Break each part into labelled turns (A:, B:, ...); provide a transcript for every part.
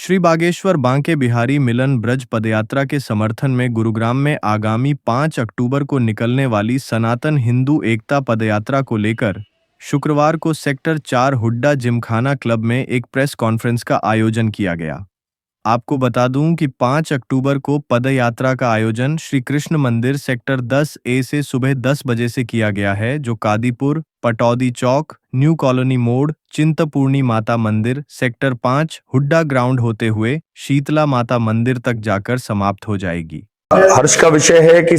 A: श्री बागेश्वर बांके बिहारी मिलन ब्रज पदयात्रा के समर्थन में गुरुग्राम में आगामी 5 अक्टूबर को निकलने वाली सनातन हिंदू एकता पदयात्रा को लेकर शुक्रवार को सेक्टर 4 हुड्डा जिमखाना क्लब में एक प्रेस कॉन्फ्रेंस का आयोजन किया गया। आपको बता दूं कि 5 अक्टूबर को पदयात्रा का आयोजन श्री कृष्ण मंदिर सेक्टर 10A से सुबह 10 बजे से किया गया है, जो कादीपुर, पटौदी चौक, न्यू कॉलोनी मोड़, चिंतपूर्णी माता मंदिर सेक्टर 5 हुड्डा ग्राउंड होते हुए शीतला माता मंदिर तक जाकर समाप्त हो जाएगी।
B: हर्ष का विषय है कि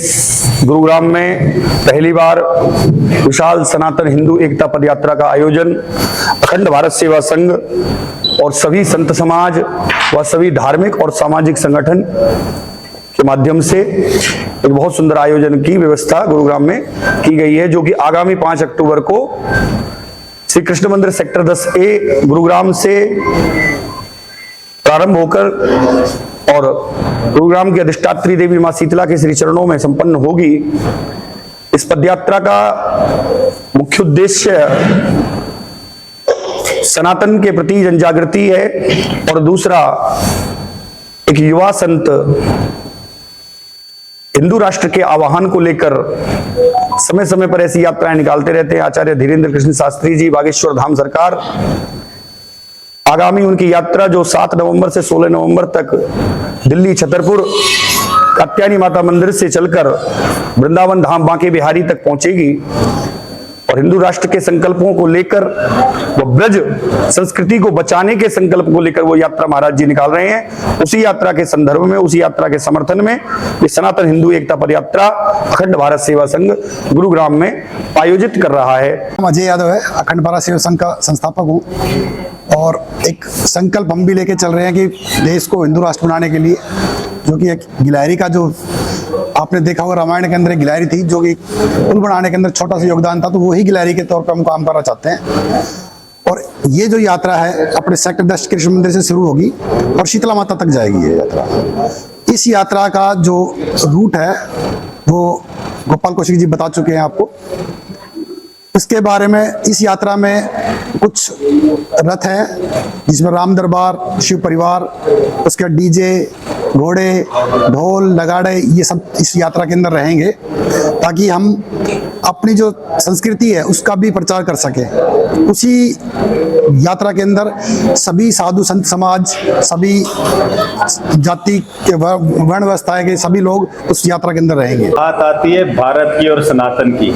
B: गुरुग्राम में पहली बार विशाल सनातन हिंदू एकता पदयात्रा का आयोजन अखंड भारत सेवा संघ और सभी संत समाज व सभी धार्मिक और सामाजिक संगठन के माध्यम से एक बहुत सुंदर आयोजन की व्यवस्था गुरुग्राम में की गई है, जो कि आगामी 5 अक्टूबर को श्री कृष्ण मंदिर सेक्टर 10A गुरुग्राम से प्रारंभ होकर और गुरुग्राम की अधिष्ठात्री देवी मां शीतला के श्री चरणों में संपन्न होगी। इस पदयात्रा का मुख्य उद्देश्य सनातन के प्रति जनजागृति है और दूसरा एक युवा संत हिंदू राष्ट्र के आह्वान को लेकर समय समय पर ऐसी यात्राएं निकालते रहते हैं। आचार्य धीरेन्द्र कृष्ण शास्त्री जी बागेश्वर धाम सरकार आगामी उनकी यात्रा जो 7 नवंबर से 16 नवंबर तक दिल्ली छतरपुर कात्यायनी माता मंदिर से चलकर वृंदावन धाम बांके बिहारी तक पहुंचेगी और हिंदू राष्ट्र के संकल्पों को लेकर वो ब्रज संस्कृति को बचाने के संकल्प को लेकर वो यात्रा महाराज जी निकाल रहे हैं। उसी यात्रा के संदर्भ में, उसी यात्रा के समर्थन में ये सनातन हिंदू एकता पदयात्रा अखंड भारत सेवा संघ गुरुग्राम में आयोजित कर रहा है।
C: अजय यादव है, अखंड भारत सेवा संघ का संस्थापक हूँ और एक संकल्प हम भी लेके चल रहे हैं कि देश को हिंदू राष्ट्र बनाने के लिए, जो कि एक गिलहरी का जो आपने देखा होगा रामायण के अंदर एक गिलहरी थी जो कि पुल बनाने के अंदर छोटा सा योगदान था, तो वही गिलहरी के तौर पर हम काम करना चाहते हैं। और ये जो यात्रा है अपने सेक्टर 10 कृष्ण मंदिर से शुरू होगी और शीतला माता तक जाएगी ये यात्रा। इस यात्रा का जो रूट है वो गोपाल कौशिक जी बता चुके हैं आपको। इसके बारे में इस यात्रा में कुछ रथ हैं जिसमें राम दरबार, शिव परिवार, उसके डीजे, घोड़े, ढोल, नगाड़े, ये सब इस यात्रा के अंदर रहेंगे ताकि हम अपनी जो संस्कृति है उसका भी प्रचार कर सकें। उसी यात्रा के अंदर सभी साधु संत समाज, सभी जाति के वर्ण व्यवस्थाएं के सभी लोग उस यात्रा के अंदर रहेंगे।
D: बात आती है भारत की और सनातन की,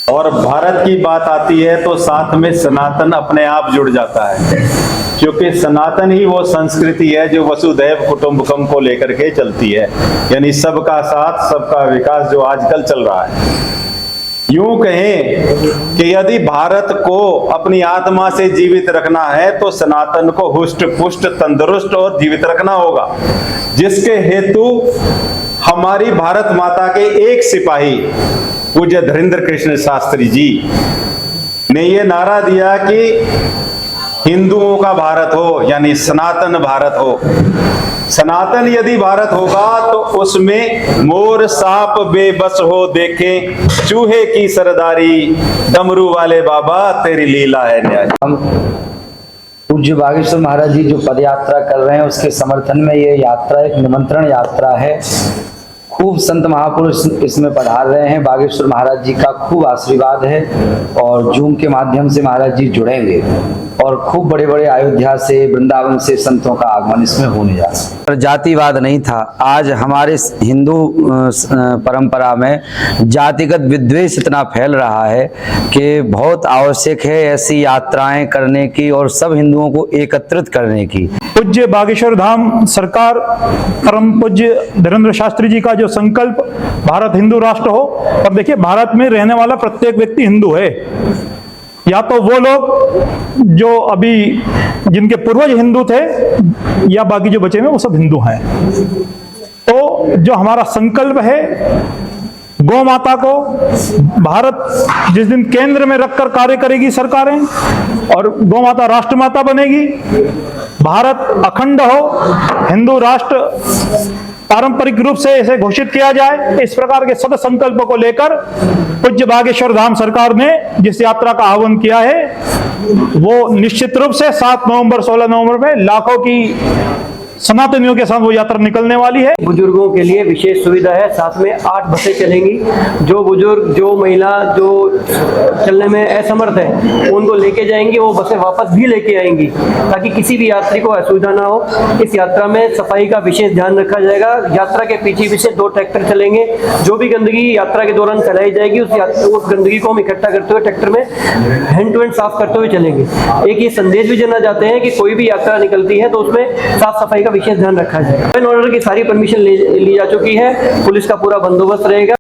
D: और भारत की बात आती है तो साथ में सनातन अपने आप जुड़ जाता है, क्योंकि सनातन ही वो संस्कृति है जो वसुधैव कुटुंबकम को लेकर के चलती है, यानी सबका साथ सबका विकास जो आजकल चल रहा है। यूं कहें कि यदि भारत को अपनी आत्मा से जीवित रखना है तो सनातन को हुष्ट पुष्ट तंदुरुस्त और जीवित रखना होगा, जिसके हेतु हमारी भारत माता के एक सिपाही पूज्य धीरेन्द्र कृष्ण शास्त्री जी ने ये नारा दिया कि हिंदुओं का भारत हो, यानी सनातन भारत हो। सनातन यदि भारत होगा तो उसमें मोर सांप बेबस हो देखें चूहे की सरदारी, डमरू वाले बाबा तेरी लीला है न्यारी।
E: हम पूज्य बागेश्वर महाराज जी जो पदयात्रा कर रहे हैं उसके समर्थन में ये यात्रा एक निमंत्रण यात्रा है। खूब संत महापुरुष इसमें पधार रहे हैं, बागेश्वर महाराज जी का खूब आशीर्वाद है और जूम के माध्यम से महाराज जी जुड़ेंगे और खूब बड़े बड़े अयोध्या से, वृंदावन से संतों का आगमन इसमें होने जा रहा है। जातिवाद नहीं था, आज हमारे हिंदू परंपरा में जातिगत विद्वेष इतना फैल रहा है कि बहुत आवश्यक है ऐसी यात्राएं करने की और सब हिंदुओं को एकत्रित करने की।
F: पूज्य बागेश्वर धाम सरकार परम पूज्य धीरेन्द्र शास्त्री जी का जो संकल्प भारत हिंदू राष्ट्र हो, और देखिए भारत में रहने वाला प्रत्येक व्यक्ति हिंदू है, या तो वो लोग जो अभी जिनके पूर्वज हिंदू थे या बाकी जो बचे हुए वो सब हिंदू हैं। तो जो हमारा संकल्प है गौ माता को भारत जिस दिन केंद्र में रखकर कार्य करेगी सरकारें और गौ माता राष्ट्र माता बनेगी, भारत अखंड हो, हिंदू राष्ट्र पारंपरिक रूप से इसे घोषित किया जाए, इस प्रकार के सद संकल्प को लेकर पूज्य बागेश्वर धाम सरकार ने जिस यात्रा का आह्वान किया है वो निश्चित रूप से 7 नवंबर 16 नवंबर में लाखों की सनातनियों के साथ वो यात्रा निकलने वाली है।
G: बुजुर्गों के लिए विशेष सुविधा है, साथ में 8 बसें चलेंगी। जो बुजुर्ग, जो महिला, जो चलने में असमर्थ है, उनको लेके जाएंगी, वो बसें वापस भी लेके आएंगी ताकि किसी भी यात्री को असुविधा ना हो। इस यात्रा में सफाई का विशेष ध्यान रखा जाएगा। यात्रा के पीछे 2 ट्रैक्टर चलेंगे। जो भी गंदगी यात्रा के दौरान फैलाई जाएगी उस गंदगी को हम इकट्ठा करते हुए ट्रैक्टर में हैंड टू हैंड साफ करते हुए चलेंगे। एक ये संदेश भी देना चाहते हैं कि कोई भी यात्रा निकलती है तो उसमें साफ सफाई का विशेष ध्यान रखा जाएगा। ऑर्डर की सारी परमिशन ली जा चुकी है, पुलिस का पूरा बंदोबस्त रहेगा।